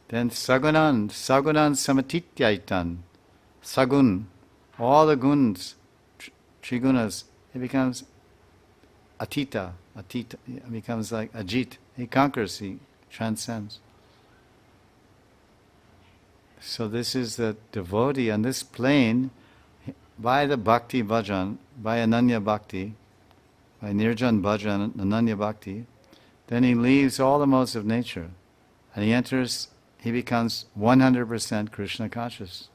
Then sagunan samatityaitan. Sagun, all the guns, trigunas, it becomes atita, it becomes like ajit. He conquers, he transcends. So this is the devotee on this plane, by the bhakti bhajan, by Ananya bhakti, by Nirjan bhajan, Ananya bhakti, then he leaves all the modes of nature, and he becomes 100% Krishna conscious.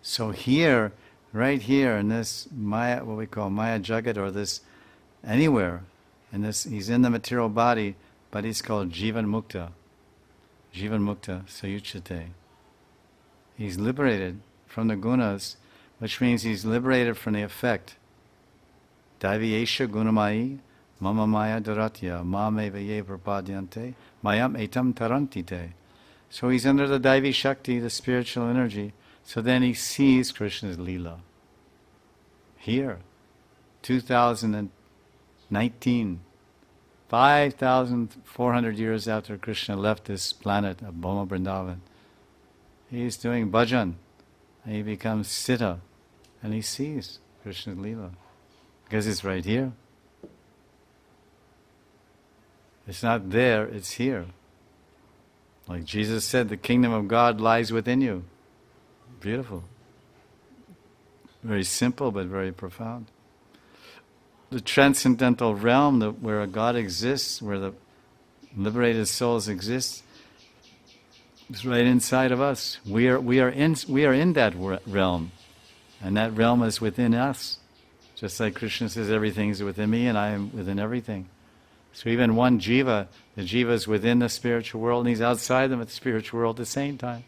So here, right here in this Maya, what we call Maya Jagat, or this, anywhere, in this, he's in the material body, but he's called Jivan Mukta. Jivan Mukta Sayuchate. He's liberated from the gunas, which means he's liberated from the effect. Daiviyesha gunamai mama maya daratya mameva ye prapadyante mayam etam tarantite. So he's under the Daivi Shakti, the spiritual energy. So then he sees Krishna's lila. Here, 2019, 5,400 years after Krishna left this planet of Bhoma Vrindavan, he's doing bhajan, and he becomes Siddha, and he sees Krishna's lila. Because it's right here. It's not there, it's here. Like Jesus said, the kingdom of God lies within you. Beautiful. Very simple, but very profound. The transcendental realm where a God exists, where the liberated souls exist, is right inside of us. We are in that realm, and that realm is within us. Just like Krishna says, everything is within me, and I am within everything. So even one jiva, the jiva is within the spiritual world, and he's outside the spiritual world at the same time.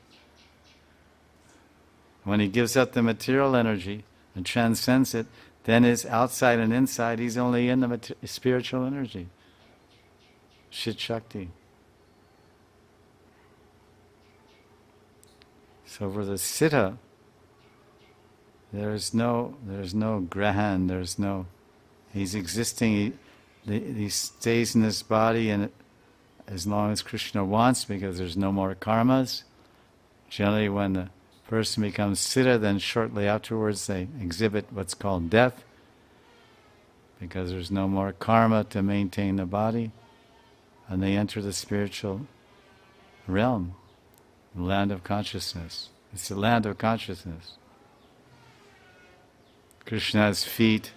When he gives up the material energy and transcends it, then it's outside and inside. He's only in the spiritual energy. Chit Shakti. So for the Siddha, there's no grahan, he's existing, he stays in this body, and as long as Krishna wants, because there's no more karmas. Generally when the person becomes Siddha, then shortly afterwards they exhibit what's called death, because there's no more karma to maintain the body, and they enter the spiritual realm, the land of consciousness. It's the land of consciousness. Krishna has feet,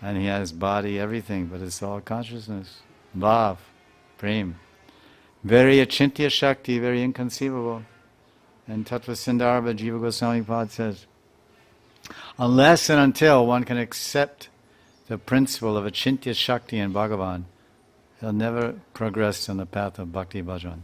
and he has body, everything, but it's all consciousness. Bhav, prem. Very achintya Shakti, very inconceivable. And Tattva Sindarbha Jiva Goswami Pad says, unless and until one can accept the principle of achintya Shakti in Bhagavan, he'll never progress on the path of Bhakti Bhajan.